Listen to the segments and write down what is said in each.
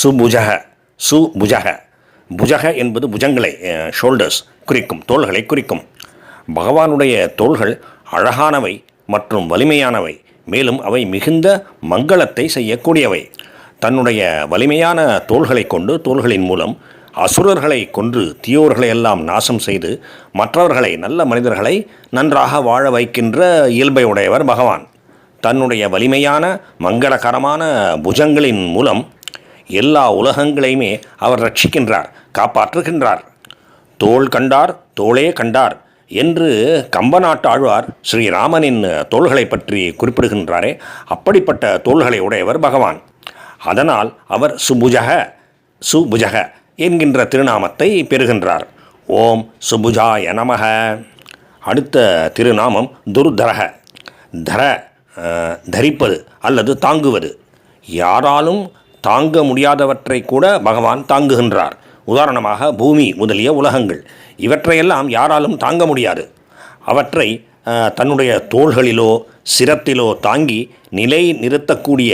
சுபுஜக சுபுஜக புஜக என்பது புஜங்களை ஷோல்டர்ஸ் குறிக்கும், தோள்களை குறிக்கும். பகவானுடைய தோள்கள் அழகானவை மற்றும் வலிமையானவை. மேலும் அவை மிகுந்த மங்களத்தை செய்யக்கூடியவை. தன்னுடைய வலிமையான தோள்களை கொண்டு, தோள்களின் மூலம் அசுரர்களை கொன்று தீயோர்களை எல்லாம் நாசம் செய்து மற்றவர்களை, நல்ல மனிதர்களை நன்றாக வாழ வைக்கின்ற இயல்பை உடையவர் பகவான். தன்னுடைய வலிமையான மங்களகரமான புஜங்களின் மூலம் எல்லா உலகங்களையுமே அவர் ரட்சிக்கின்றார், காப்பாற்றுகின்றார். தோள் கண்டார் தோளே கண்டார் என்று கம்பநாட்டு ஆழ்வார் ஸ்ரீராமனின் தோள்களை பற்றி குறிப்பிடுகின்றாரே, அப்படிப்பட்ட தோள்களை உடையவர் பகவான். அதனால் அவர் சுபுஜக என்கின்ற திருநாமத்தை பெறுகின்றார். ஓம் சுபுஜாய நமக. அடுத்த திருநாமம் துர்தரக. தரிப்பது அல்லது தாங்குவது. யாராலும் தாங்க முடியாதவற்றை கூட பகவான் தாங்குகின்றார். உதாரணமாக பூமி முதலிய உலகங்கள், இவற்றையெல்லாம் யாராலும் தாங்க முடியாது. அவற்றை தன்னுடைய தோள்களிலோ சிரத்திலோ தாங்கி நிலை நிறுத்தக்கூடிய,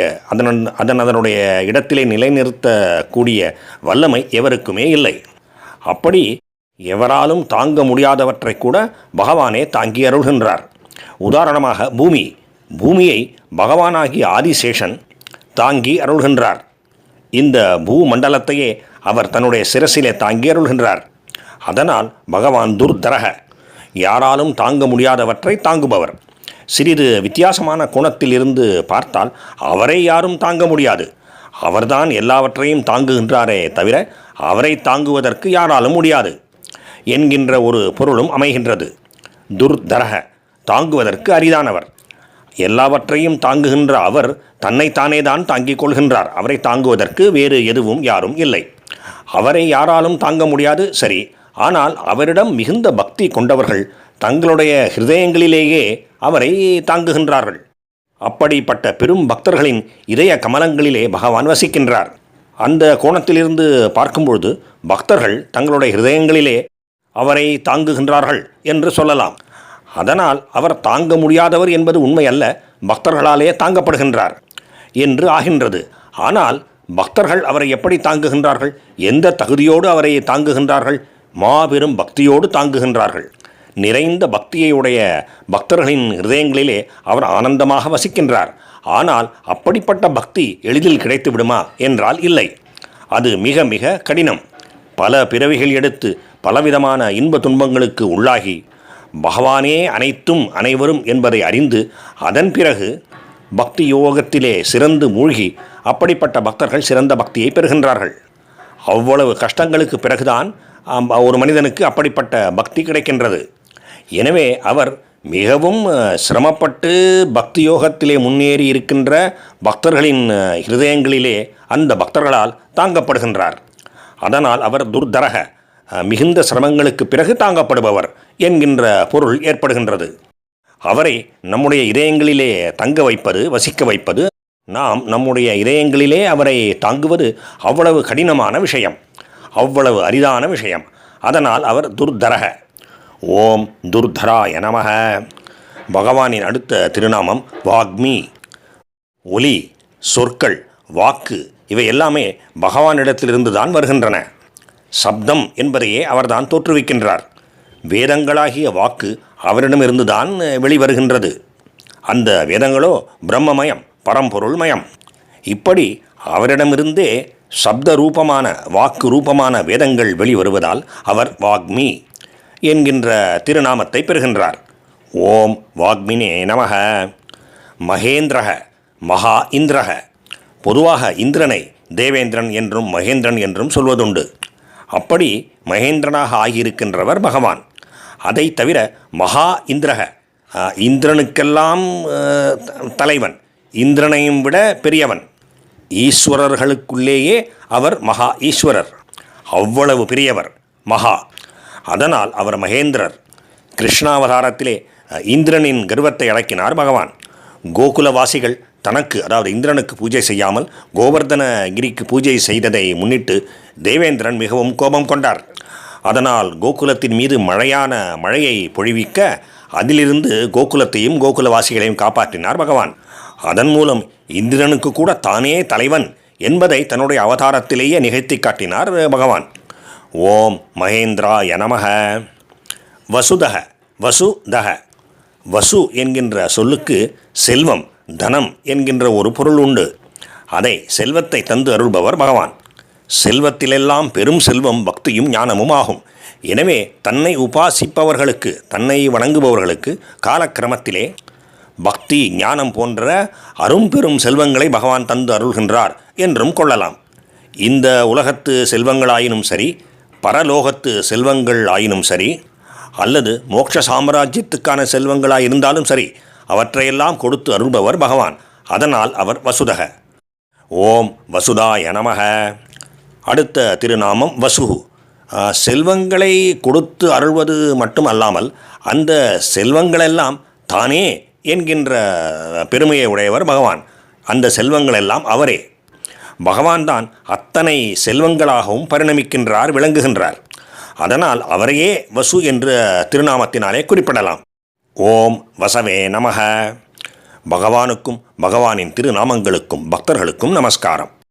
அதனுடைய இடத்திலே நிலைநிறுத்தக்கூடிய வல்லமை எவருக்குமே இல்லை. அப்படி எவராலும் தாங்க முடியாதவற்றை கூட பகவானே தாங்கி அருள்கின்றார். உதாரணமாக பூமியை பகவானாகிய ஆதிசேஷன் தாங்கி அருள்கின்றார். இந்த பூமண்டலத்தையே அவர் தன்னுடைய சிரசிலே தாங்கி அருள்கின்றார். அதனால் பகவான் துர்தரக, யாராலும் தாங்க முடியாதவற்றை தாங்குபவர். சிறிது வித்தியாசமான கோணத்தில் இருந்து பார்த்தால் அவரை யாரும் தாங்க முடியாது. அவர்தான் எல்லாவற்றையும் தாங்குகின்றாரே தவிர அவரை தாங்குவதற்கு யாராலும் முடியாது என்கின்ற ஒரு பொருளும் அமைகின்றது. துர்தரக, தாங்குவதற்கு அரிதானவர். எல்லாவற்றையும் தாங்குகின்ற அவர் தன்னைத்தானே தான் தாங்கிக் கொள்கின்றார். அவரை தாங்குவதற்கு வேறு எதுவும் யாரும் இல்லை. அவரை யாராலும் தாங்க முடியாது, சரி. ஆனால் அவரிடம் மிகுந்த பக்தி கொண்டவர்கள் தங்களுடைய ஹிருதயங்களிலேயே அவரை தாங்குகின்றார்கள். அப்படிப்பட்ட பெரும் பக்தர்களின் இதய கமலங்களிலே பகவான் வசிக்கின்றார். அந்த கோணத்திலிருந்து பார்க்கும்பொழுது பக்தர்கள் தங்களுடைய ஹிருதயங்களிலே அவரை தாங்குகின்றார்கள் என்று சொல்லலாம். அதனால் அவர் தாங்க முடியாதவர் என்பது உண்மை அல்ல, பக்தர்களாலே தாங்கப்படுகின்றார் என்று ஆகின்றது. ஆனால் பக்தர்கள் அவரை எப்படி தாங்குகின்றார்கள்? எந்த தகுதியோடு அவரை தாங்குகின்றார்கள்? மாபெரும் பக்தியோடு தாங்குகின்றார்கள். நிறைந்த பக்தியை உடைய பக்தர்களின் ஹிருதயங்களிலே அவர் ஆனந்தமாக வசிக்கின்றார். ஆனால் அப்படிப்பட்ட பக்தி எளிதில் கிடைத்து விடுமா என்றால் இல்லை. அது மிக மிக கடினம். பல பிறவிகள் எடுத்து பலவிதமான இன்ப துன்பங்களுக்கு உள்ளாகி பகவானே அனைத்தும் அனைவரும் என்பதை அறிந்து அதன் பிறகு பக்தி யோகத்திலே சிறந்து மூழ்கி அப்படிப்பட்ட பக்தர்கள் சிறந்த பக்தியை பெறுகின்றார்கள். அவ்வளவு கஷ்டங்களுக்கு பிறகுதான் ஒரு மனிதனுக்கு அப்படிப்பட்ட பக்தி கிடைக்கின்றது. எனவே அவர் மிகவும் சிரமப்பட்டு பக்தி யோகத்திலே முன்னேறி இருக்கின்ற பக்தர்களின் ஹிருதயங்களிலே அந்த பக்தர்களால் தாங்கப்படுகின்றார். அதனால் அவர் துர்தரக, மிகுந்த சிரமங்களுக்கு பிறகு தாங்கப்படுபவர் என்கின்ற பொருள் ஏற்படுகின்றது. அவரை நம்முடைய இதயங்களிலே தங்க வைப்பது, வசிக்க வைப்பது, நாம் நம்முடைய இதயங்களிலே அவரை தாங்குவது அவ்வளவு கடினமான விஷயம், அவ்வளவு அரிதான விஷயம். அதனால் அவர் துர்தரக. ஓம் துர்தராய நமக. பகவானின் அடுத்த திருநாமம் வாக்மி. ஒலி, சொற்கள், வாக்கு இவை எல்லாமே பகவானிடத்திலிருந்து தான் வருகின்றன. சப்தம் என்பதையே அவர்தான் தோற்றுவிக்கின்றார். வேதங்களாகிய வாக்கு அவரிடமிருந்து தான் வெளிவருகின்றது. அந்த வேதங்களோ பிரம்மமயம், பரம்பொருள்மயம். இப்படி அவரிடமிருந்தே சப்த ரூபமான, வாக்கு ரூபமான வேதங்கள் வெளிவருவதால் அவர் வாக்மி என்கின்ற திருநாமத்தை பெறுகின்றார். ஓம் வாக்மினே நமக. மகேந்திரக, மகா இந்திரக. பொதுவாக இந்திரனை தேவேந்திரன் என்றும் மகேந்திரன் என்றும் சொல்வதுண்டு. அப்படி மகேந்திரனாக ஆகியிருக்கின்றவர் பகவான். அதை தவிர மகா இந்திரக, இந்திரனுக்கெல்லாம் தலைவன், இந்திரனையும் விட பெரியவன். ஈஸ்வரர்களுக்குள்ளேயே அவர் மகா ஈஸ்வரர். அவ்வளவு பெரியவர் மகா. அதனால் அவர் மகேந்திரர். கிருஷ்ணாவதாரத்திலே இந்திரனின் கர்வத்தை அடக்கினார் பகவான். கோகுலவாசிகள் தனக்கு, அதாவது இந்திரனுக்கு பூஜை செய்யாமல் கோவர்தனகிரிக்கு பூஜை செய்ததை முன்னிட்டு தேவேந்திரன் மிகவும் கோபம் கொண்டார். அதனால் கோகுலத்தின் மீது மழையான மழையை பொழிவிக்க அதிலிருந்து கோகுலத்தையும் கோகுலவாசிகளையும் காப்பாற்றினார் பகவான். அதன் மூலம் இந்திரனுக்கு கூட தானே தலைவன் என்பதை தன்னுடைய அவதாரத்திலேயே நிகழ்த்தி காட்டினார் பகவான். ஓம் மகேந்திராய நமக. வசுதக வசுதக. வசு என்கின்ற சொல்லுக்கு செல்வம், தனம் என்கின்ற ஒரு பொருள் உண்டு. அதை செல்வத்தை தந்து அருள்பவர் பகவான். செல்வத்திலெல்லாம் பெரும் செல்வம் பக்தியும் ஞானமும் ஆகும். எனவே தன்னை உபாசிப்பவர்களுக்கு, தன்னை வணங்குபவர்களுக்கு காலக்கிரமத்திலே பக்தி, ஞானம் போன்ற அரும்பெரும் செல்வங்களை பகவான் தந்து அருள்கின்றார் என்றும் கொள்ளலாம். இந்த உலகத்து செல்வங்களாயினும் சரி, பரலோகத்து செல்வங்கள் ஆயினும் சரி, அல்லது மோட்ச சாம்ராஜ்யத்துக்கான செல்வங்களாக இருந்தாலும் சரி, அவற்றையெல்லாம் கொடுத்து அருள்பவர் பகவான். அதனால் அவர் வசுதக. ஓம் வசுதாய நமக. அடுத்த திருநாமம் வசு. செல்வங்களை கொடுத்து அருள்வது மட்டும் அல்லாமல் அந்த செல்வங்களெல்லாம் தானே என்கின்ற பெருமையை உடையவர் பகவான். அந்த செல்வங்களெல்லாம் அவரே. பகவான் தான் அத்தனை செல்வங்களாகவும் பரிணமிக்கின்றார், விளங்குகின்றார். அதனால் அவரையே வசு என்ற திருநாமத்தினாலே குறிப்பிடலாம். ஓம் வசவே நமக. பகவானுக்கும் பகவானின் திருநாமங்களுக்கும் பக்தர்களுக்கும் நமஸ்காரம்.